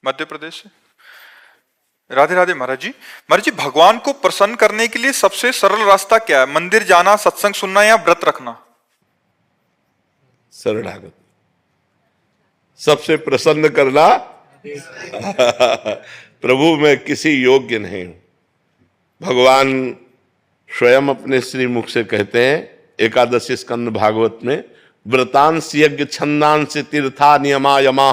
मध्य प्रदेश से। राधे राधे महाराज जी। महाराज जी, भगवान को प्रसन्न करने के लिए सबसे सरल रास्ता क्या है? मंदिर जाना, सत्संग सुनना या व्रत रखना? शरणागत सबसे प्रसन्न करना। प्रभु मैं किसी योग्य नहीं हूं। भगवान स्वयं अपने श्री मुख से कहते हैं एकादशी स्कंद भागवत में, व्रतांश यज्ञ छंदांश तीर्था नियमा यमा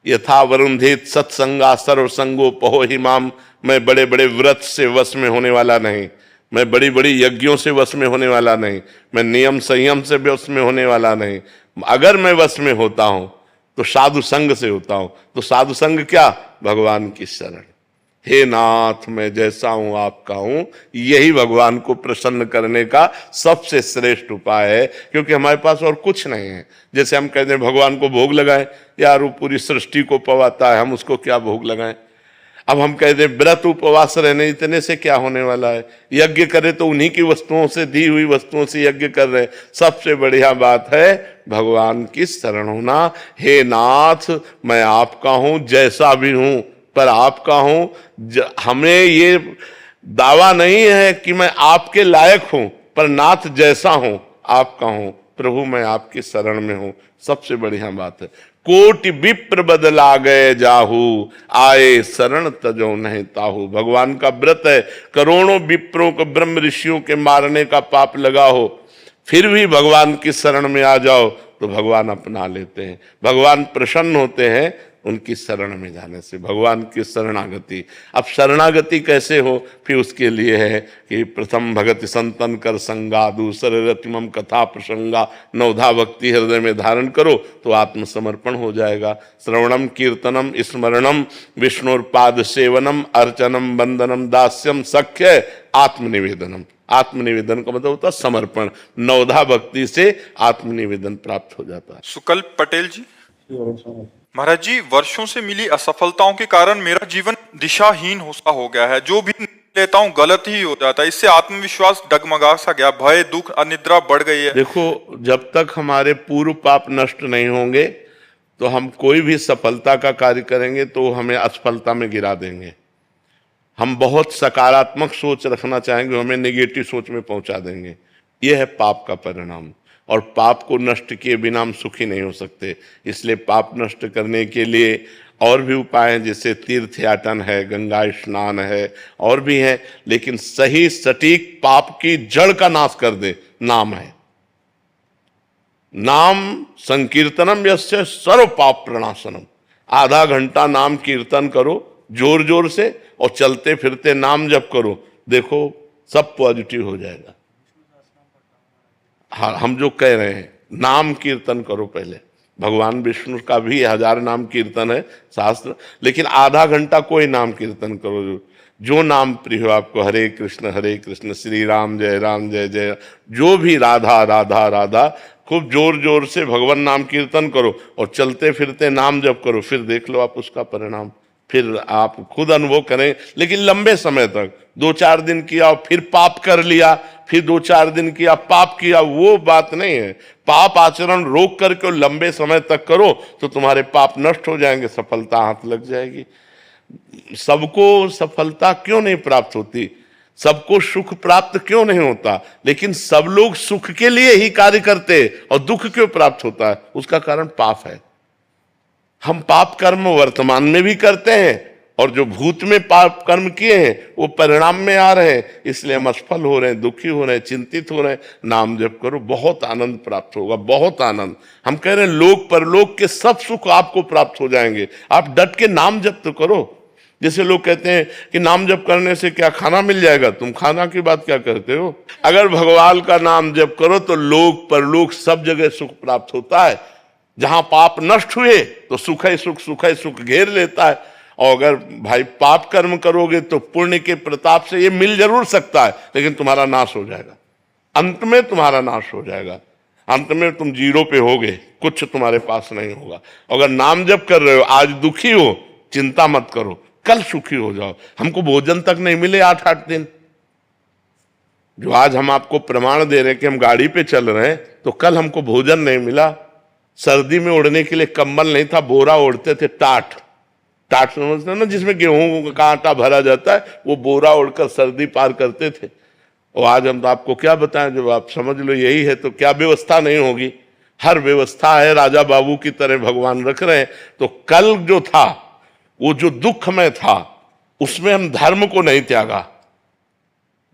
यथा वरुंधेत सत्संगा सर्वसंगो पहो हिमाम। मैं बड़े बड़े व्रत से वश में होने वाला नहीं, मैं बड़ी बड़ी यज्ञों से वश में होने वाला नहीं, मैं नियम संयम से वश में होने वाला नहीं। अगर मैं वश में होता हूं तो साधु संग से होता हूं। तो साधु संग क्या? भगवान की शरण। हे नाथ मैं जैसा हूं आपका हूं, यही भगवान को प्रसन्न करने का सबसे श्रेष्ठ उपाय है। क्योंकि हमारे पास और कुछ नहीं है। जैसे हम कहते हैं भगवान को भोग लगाएं, यार वो पूरी सृष्टि को पवाता है, हम उसको क्या भोग लगाएं। अब हम कहते हैं व्रत उपवास रहने, इतने से क्या होने वाला है। यज्ञ करे तो उन्हीं की वस्तुओं से, दी हुई वस्तुओं से यज्ञ कर रहे। सबसे बढ़िया बात है भगवान की शरण होना। हे नाथ मैं आपका हूं, जैसा भी हूं पर आपका हूं। हमें ये दावा नहीं है कि मैं आपके लायक हूं, पर नाथ जैसा हूं आपका हूं। प्रभु मैं आपकी शरण में हूं, सबसे बढ़िया बात है। कोटि विप्र बदला गए जाहू, आए शरण तजो नहीं ताहू। भगवान का व्रत है, करोड़ों विप्रों को ब्रह्म ऋषियों के मारने का पाप लगा हो, फिर भी भगवान की शरण में आ जाओ तो भगवान अपना लेते हैं। भगवान प्रसन्न होते हैं उनकी शरण में जाने से, भगवान की शरणागति। अब शरणागति कैसे हो? फिर उसके लिए है कि प्रथम भगति संतन कर संगा, दूसरे रतिमम कथा प्रसंगा, नवधा भक्ति हृदय में धारण करो तो आत्मसमर्पण हो जाएगा। श्रवणम कीर्तनम स्मरणम विष्णुर्पाद सेवनम अर्चनम वंदनम दास्यम सख्य आत्मनिवेदनम। आत्मनिवेदन का मतलब होता है समर्पण। नवधा भक्ति से आत्मनिवेदन प्राप्त हो जाता है। सुकल्प पटेल जी। महाराज जी, वर्षों से मिली असफलताओं के कारण मेरा जीवन दिशाहीन सा हो गया है। जो भी लेता हूँ गलत ही हो जाता है। इससे आत्मविश्वास डगमगा सा गया, भय दुख अनिद्रा बढ़ गई है। देखो, जब तक हमारे पूर्व पाप नष्ट नहीं होंगे तो हम कोई भी सफलता का कार्य करेंगे तो हमें असफलता में गिरा देंगे। हम बहुत सकारात्मक सोच रखना चाहेंगे, हमें नेगेटिव सोच में पहुंचा देंगे। यह है पाप का परिणाम। और पाप को नष्ट किए बिना हम सुखी नहीं हो सकते। इसलिए पाप नष्ट करने के लिए और भी उपाय हैं, जैसे तीर्थ याटन है, गंगा स्नान है, और भी है। लेकिन सही सटीक पाप की जड़ का नाश कर दे नाम है। नाम संकीर्तनम यस्य सर्व पाप प्रणाशनम। आधा घंटा नाम कीर्तन करो जोर जोर से, और चलते फिरते नाम जप करो, देखो सब पॉजिटिव हो जाएगा। हाँ, हम जो कह रहे हैं नाम कीर्तन करो पहले। भगवान विष्णु का भी 1000 नाम कीर्तन है शास्त्र, लेकिन आधा घंटा कोई नाम कीर्तन करो जो नाम प्रिय हो आपको। हरे कृष्ण श्री राम जय जय, जो भी राधा राधा राधा, खूब जोर जोर से भगवान नाम कीर्तन करो और चलते फिरते नाम जप करो। फिर देख लो आप उसका परिणाम, फिर आप खुद अनुभव करें। लेकिन लंबे समय तक 2-4 दिन किया फिर पाप कर लिया, फिर 2-4 दिन किया पाप किया, वो बात नहीं है। पाप आचरण रोक करके लंबे समय तक करो तो तुम्हारे पाप नष्ट हो जाएंगे, सफलता हाथ लग जाएगी। सबको सफलता क्यों नहीं प्राप्त होती, सबको सुख प्राप्त क्यों नहीं होता, लेकिन सब लोग सुख के लिए ही कार्य करते और दुख क्यों प्राप्त होता है? उसका कारण पाप है। हम पाप कर्म वर्तमान में भी करते हैं और जो भूत में पाप कर्म किए हैं वो परिणाम में आ रहे हैं। इसलिए हम असफल हो रहे हैं, दुखी हो रहे हैं, चिंतित हो रहे हैं। नाम जप करो, बहुत आनंद प्राप्त होगा, बहुत आनंद। हम कह रहे हैं लोक परलोक के सब सुख आपको प्राप्त हो जाएंगे। आप डट के नाम जप तो करो। जैसे लोग कहते हैं कि नाम जप करने से क्या खाना मिल जाएगा, तुम खाना की बात क्या करते हो? अगर भगवान का नाम जप करो तो लोक परलोक सब जगह सुख प्राप्त होता है। जहां पाप नष्ट हुए तो सुख ही सुख घेर लेता है। और अगर भाई पाप कर्म करोगे तो पुण्य के प्रताप से ये मिल जरूर सकता है, लेकिन तुम्हारा नाश हो जाएगा। अंत में तुम्हारा नाश हो जाएगा, अंत में तुम जीरो पे होगे, कुछ तुम्हारे पास नहीं होगा। अगर नाम जप कर रहे हो, आज दुखी हो, चिंता मत करो, कल सुखी हो जाओ। हमको भोजन तक नहीं मिले 8-8 दिन, जो आज हम आपको प्रमाण दे रहे हैं कि हम गाड़ी पे चल रहे हैं, तो कल हमको भोजन नहीं मिला। सर्दी में ओढ़ने के लिए कंबल नहीं था, बोरा ओढ़ते थे टाट, टाट समझते हैं ना, जिसमें गेहूं का आटा भरा जाता है, वो बोरा ओढ़कर सर्दी पार करते थे। और आज हम तो आपको क्या बताएं, जब आप समझ लो यही है तो क्या व्यवस्था नहीं होगी। हर व्यवस्था है, राजा बाबू की तरह भगवान रख रहे हैं। तो कल जो था वो जो दुख में था, उसमें हम धर्म को नहीं त्यागा,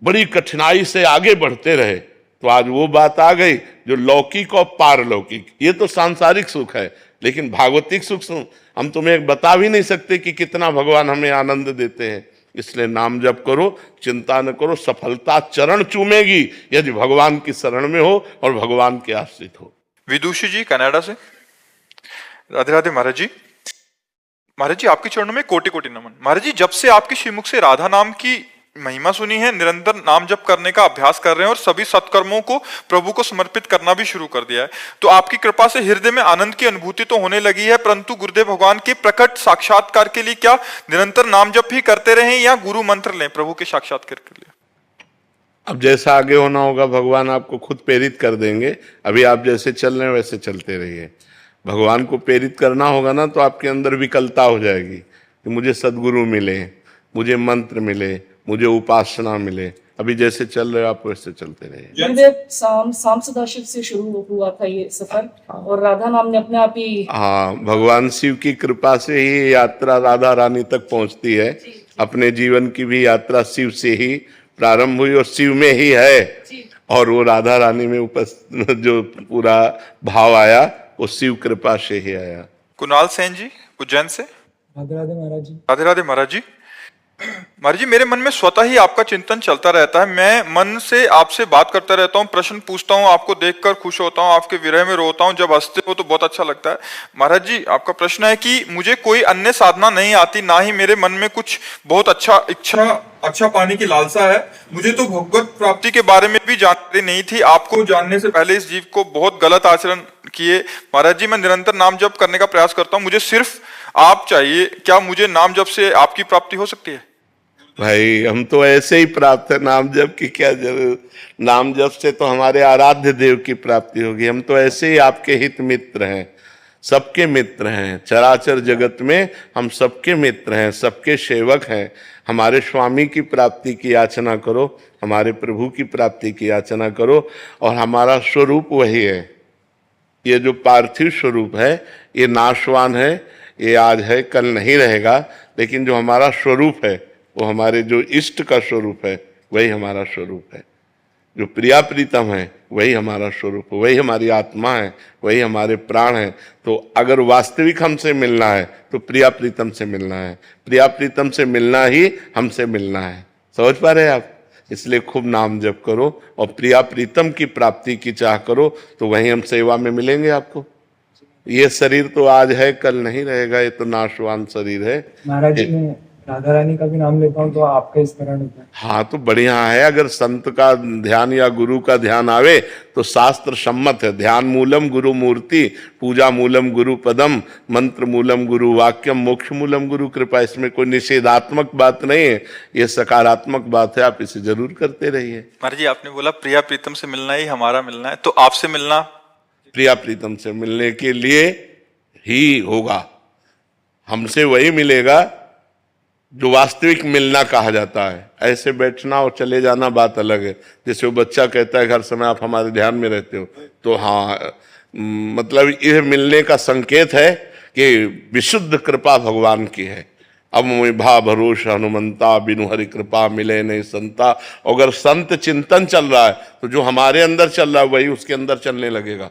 बड़ी कठिनाई से आगे बढ़ते रहे। तो आज वो बात आ गई जो लौकिक और पारलौकिक, ये तो सांसारिक सुख है, लेकिन भागवतिक सुख हम तुम्हें बता भी नहीं सकते कि कितना भगवान हमें आनंद देते हैं। इसलिए नाम जप करो, चिंता न करो, सफलता चरण चूमेगी यदि भगवान की शरण में हो और भगवान के आश्रित हो। विदुषी जी कनाडा से, राधे राधे महाराज जी। महाराज जी आपके चरणों में कोटि कोटि नमन। महाराज जी जब से आपके श्रीमुख से राधा नाम की महिमा सुनी है, निरंतर नाम जप करने का अभ्यास कर रहे हैं और सभी सत्कर्मों को प्रभु को समर्पित करना भी शुरू कर दिया है, तो आपकी कृपा से हृदय में आनंद की अनुभूति तो होने लगी है, परंतु गुरुदेव भगवान के प्रकट साक्षात्कार के लिए क्या निरंतर नाम जप ही करते रहें या गुरु मंत्र लें प्रभु के साक्षात्कार के लिए? अब जैसा आगे होना होगा भगवान आपको खुद प्रेरित कर देंगे। अभी आप जैसे चल रहे हैं वैसे चलते रहिए। भगवान को प्रेरित करना होगा ना तो आपके अंदर विकलता हो जाएगी कि मुझे सदगुरु मिले, मुझे मंत्र मिले, मुझे उपासना मिले। अभी जैसे चल रहे हो आप वैसे चलते रहिए। गुरुदेव शाम सदाशिव से शुरू हुआ था ये सफर और राधा नाम ने अपने आप ही, हाँ, भगवान शिव की कृपा से ही यात्रा राधा रानी तक पहुंचती है। अपने जीवन की भी यात्रा शिव से ही प्रारंभ हुई और शिव में ही है, और वो राधा रानी में जो पूरा भाव आया वो शिव कृपा से ही आया। कुणाल सेन जी उज्जैन से, राधे राधे महाराज जी। राधे राधे महाराज जी। महाराज जी मेरे मन में स्वतः ही आपका चिंतन चलता रहता है, मैं मन से आपसे बात करता रहता हूँ, प्रश्न पूछता हूँ, आपको देखकर खुश होता हूँ, आपके विरह में रोता हूँ, जब हंसते हो तो बहुत अच्छा लगता है। महाराज जी आपका प्रश्न है कि मुझे कोई अन्य साधना नहीं आती, ना ही मेरे मन में कुछ बहुत अच्छा पाने की लालसा है। मुझे तो भगवत प्राप्ति के बारे में भी जानकारी नहीं थी, आपको जानने से पहले इस जीव को बहुत गलत आचरण किए। महाराज जी मैं निरंतर नाम जप करने का प्रयास करता हूँ, मुझे सिर्फ आप चाहिए, क्या मुझे नाम जप से आपकी प्राप्ति हो सकती है? भाई हम तो ऐसे ही प्राप्त है, नाम जप की क्या जरूरत। नाम जप से तो हमारे आराध्य देव की प्राप्ति होगी। हम तो ऐसे ही आपके हित मित्र हैं, सबके मित्र हैं, चराचर जगत में हम सबके मित्र हैं, सबके सेवक हैं। हमारे स्वामी की प्राप्ति की याचना करो, हमारे प्रभु की प्राप्ति की याचना करो, और हमारा स्वरूप वही है। ये जो पार्थिव स्वरूप है ये नाशवान है, ये आज है कल नहीं रहेगा, लेकिन जो हमारा स्वरूप है वो हमारे जो इष्ट का स्वरूप है वही हमारा स्वरूप है। जो प्रिया प्रीतम है वही हमारा स्वरूप है, वही हमारी आत्मा है, वही हमारे प्राण है। तो अगर वास्तविक हमसे मिलना है तो प्रिया प्रीतम से मिलना है, प्रिया प्रीतम से मिलना ही हमसे मिलना है। समझ पा रहे हैं आप? इसलिए खूब नाम जप करो और प्रिया प्रीतम की प्राप्ति की चाह करो, तो वहीं हम सेवा में मिलेंगे आपको। ये शरीर तो आज है कल नहीं रहेगा, ये तो नाशवान शरीर है। महाराज जी मैं राधा रानी का भी नाम लेता हूँ तो आपका स्मरण होता है। हाँ तो बढ़िया है, अगर संत का ध्यान या गुरु का ध्यान आवे तो शास्त्र सम्मत है। ध्यान मूलम गुरु मूर्ति, पूजा मूलम गुरु पदम, मंत्र मूलम गुरु वाक्यम, मोक्ष मूलम गुरु कृपा। इसमें कोई निषेधात्मक बात नहीं है, ये सकारात्मक बात है। आप इसे जरूर करते रहिए। महाराज जी आपने बोला प्रिया प्रीतम से मिलना ही हमारा मिलना है, तो आपसे मिलना प्रिया प्रीतम से मिलने के लिए ही होगा, हमसे वही मिलेगा जो वास्तविक मिलना कहा जाता है। ऐसे बैठना और चले जाना बात अलग है। जैसे वो बच्चा कहता है हर समय आप हमारे ध्यान में रहते हो, तो हाँ मतलब यह मिलने का संकेत है कि विशुद्ध कृपा भगवान की है। अब मैं भा भरोसा हनुमंता, बिनु हरि कृपा मिले नहीं संता। अगर संत चिंतन चल रहा है तो जो हमारे अंदर चल रहा है वही उसके अंदर चलने लगेगा,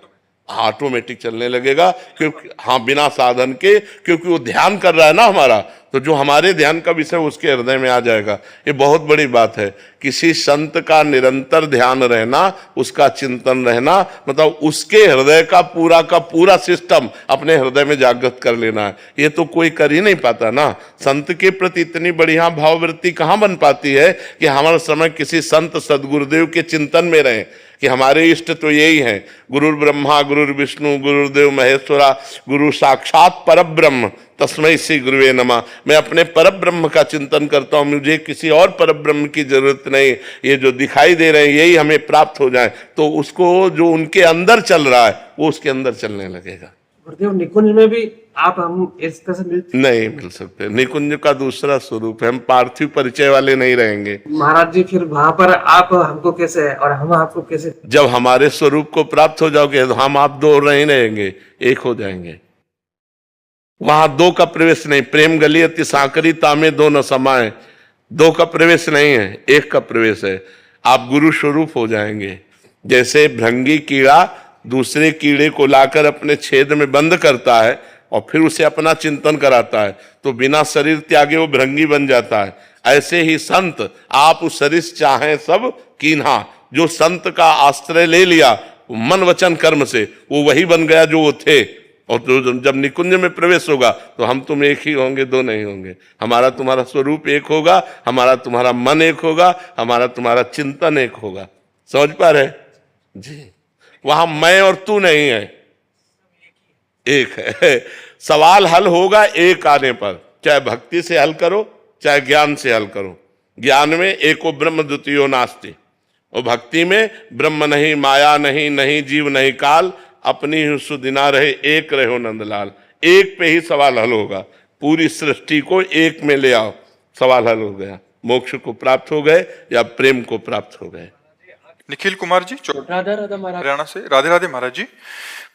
ऑटोमेटिक चलने लगेगा। क्योंकि हाँ बिना साधन के, क्योंकि वो ध्यान कर रहा है ना हमारा, तो जो हमारे ध्यान का विषय उसके हृदय में आ जाएगा। ये बहुत बड़ी बात है। किसी संत का निरंतर ध्यान रहना, उसका चिंतन रहना, मतलब उसके हृदय का पूरा सिस्टम अपने हृदय में जागृत कर लेना है। ये तो कोई कर ही नहीं पाता ना। संत के प्रति इतनी बढ़िया भाववृत्ति कहाँ बन पाती है कि हमारा समय किसी संत सदगुरुदेव के चिंतन में रहे कि हमारे इष्ट तो यही हैं, गुरुर ब्रह्मा गुरुर विष्णु गुरुदेव महेश्वरा, गुरु साक्षात परब्रह्म तस्मै श्री गुरुवे नमः। मैं अपने परब्रह्म का चिंतन करता हूँ, मुझे किसी और परब्रह्म की जरूरत नहीं। ये जो दिखाई दे रहे हैं यही हमें प्राप्त हो जाए, तो उसको जो उनके अंदर चल रहा है वो उसके अंदर चलने लगेगा। गुरुदेव निकुंज में भी आप हम इस तरह से मिलते नहीं मिल सकते। निकुंज का दूसरा स्वरूप है, हम पार्थिव परिचय वाले नहीं रहेंगे। महाराज जी, फिर वहां पर आप हमको कैसे और हम आपको कैसे? जब हमारे स्वरूप को प्राप्त हो जाओगे तो हम आप दो नहीं रहेंगे, एक हो जाएंगे। वहां दो का प्रवेश नहीं। प्रेम गली अति सांकरी तामे दो न समाये, दो का प्रवेश नहीं है, एक का प्रवेश है। आप गुरु स्वरूप हो जाएंगे। जैसे भृंगी कीड़ा दूसरे कीड़े को लाकर अपने छेद में बंद करता है और फिर उसे अपना चिंतन कराता है, तो बिना शरीर त्यागे वो भृंगी बन जाता है। ऐसे ही संत, आप उस शरीर चाहें सब कीन्हा, जो संत का आश्रय ले लिया मन वचन कर्म से, वो वही बन गया जो वो थे। और तो जब निकुंज में प्रवेश होगा तो हम तुम एक ही होंगे, दो नहीं होंगे। हमारा तुम्हारा स्वरूप एक होगा, हमारा तुम्हारा मन एक होगा, हमारा तुम्हारा चिंतन एक होगा। समझ पा रहे जी? वहां मैं और तू नहीं है, एक है। सवाल हल होगा एक आने पर, चाहे भक्ति से हल करो चाहे ज्ञान से हल करो। ज्ञान में एको ब्रह्म द्वितीयो नास्ति, और भक्ति में ब्रह्म नहीं, माया नहीं, नहीं जीव नहीं काल, अपनी ही सुदिना रहे, एक रहो नंदलाल। एक पे ही सवाल हल होगा। पूरी सृष्टि को एक में ले आओ, सवाल हल हो गया। मोक्ष को प्राप्त हो गए या प्रेम को प्राप्त हो गए। निखिल कुमार जी, राधा राधा महाराज, हरियाणा से। राधे राधे महाराज जी।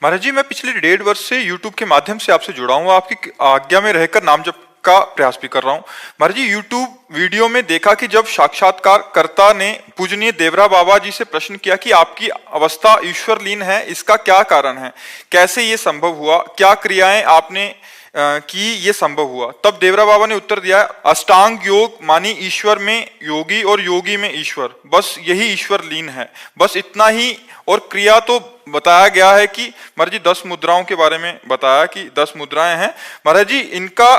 महाराज जी, मैं पिछले 1.5 वर्ष से YouTube के माध्यम से आपसे जुड़ा हूँ, आपकी आज्ञा में रहकर नाम जप का प्रयास भी कर रहा हूँ। महाराज जी, YouTube वीडियो में देखा कि जब साक्षात्कारकर्ता ने पूजनीय देवरा बाबा जी से प्रश्न किया कि आपकी अवस्था ईश्वर लीन है, इसका क्या कारण है, कैसे ये संभव हुआ, क्या क्रियाएं आपने कि ये संभव हुआ, तब देवरा बाबा ने उत्तर दिया, अष्टांग योग मानी ईश्वर में योगी और योगी में ईश्वर, बस यही ईश्वर लीन है, बस इतना ही। और क्रिया तो बताया गया है कि महाराज जी 10 मुद्राओं के बारे में बताया कि 10 मुद्राएं हैं। महाराज जी, इनका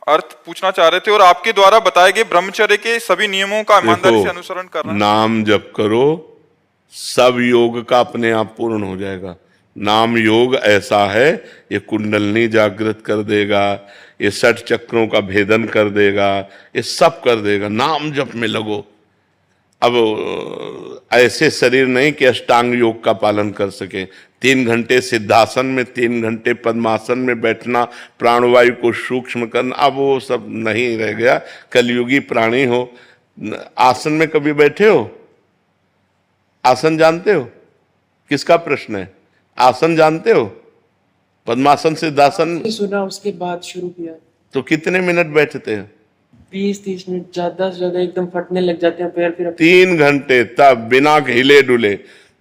अर्थ पूछना चाह रहे थे, और आपके द्वारा बताए गए ब्रह्मचर्य के सभी नियमों का ईमानदारी से अनुसरण करना। नाम जप करो, सब योग का अपने आप पूर्ण हो जाएगा। नाम योग ऐसा है, ये कुंडलनी जागृत कर देगा, ये 60 चक्रों का भेदन कर देगा, ये सब कर देगा। नाम जप में लगो। अब ऐसे शरीर नहीं कि अष्टांग योग का पालन कर सके। 3 घंटे सिद्धासन में, 3 घंटे पद्मासन में बैठना, प्राणवायु को सूक्ष्म करना, अब वो सब नहीं रह गया। कलयुगी प्राणी हो। आसन में कभी बैठे हो? आसन जानते हो? किसका प्रश्न है? आसन जानते हो? पद्मासन सिद्धासन सुना, उसके बाद शुरू किया। तो कितने मिनट बैठते हैं? 20-30 मिनट, ज्यादा से ज्यादा एकदम फटने लग जाते हैं पैर। फिर 3 घंटे तब बिना हिले डुले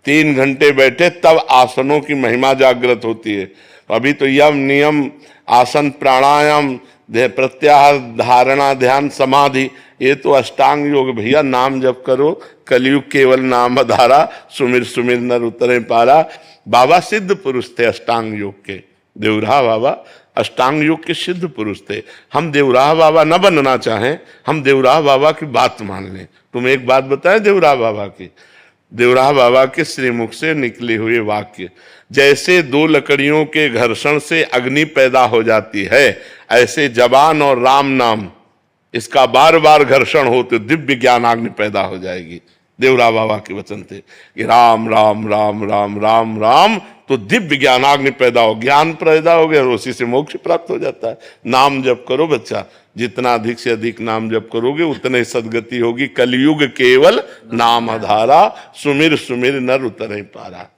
3 घंटे बैठे, तब आसनों की महिमा जागृत होती है। अभी तो यम नियम, आसन, प्राणायाम, प्रत्याहार, धारणा, ध्यान, समाधि, ये तो अष्टांग योग। भैया नाम जप करो, कलयुग केवल नाम धारा, सुमिर सुमिर नर उतरे पारा। बाबा सिद्ध पुरुष थे अष्टांग योग के। देवराह बाबा अष्टांग योग के सिद्ध पुरुष थे। हम देवराह बाबा न बनना चाहें, हम देवराह बाबा की बात मान लें। तुम एक बात बताएं देवराह बाबा की, देवराह बाबा के श्रीमुख से निकले हुए वाक्य, जैसे 2 लकड़ियों के घर्षण से अग्नि पैदा हो जाती है, ऐसे जबान और राम नाम, इसका बार बार घर्षण हो तो दिव्य ज्ञानाग्नि पैदा हो जाएगी। देवराह बाबा के वचन थे कि राम राम राम राम राम राम, तो दिव्य ज्ञानाग्नि पैदा हो, ज्ञान पैदा हो गया और उसी से मोक्ष प्राप्त हो जाता है। नाम जप करो बच्चा, जितना अधिक से अधिक नाम जप करोगे उतने सदगति होगी। कलयुग केवल नाम आधारा, सुमिर सुमिर नर उतरे पारा।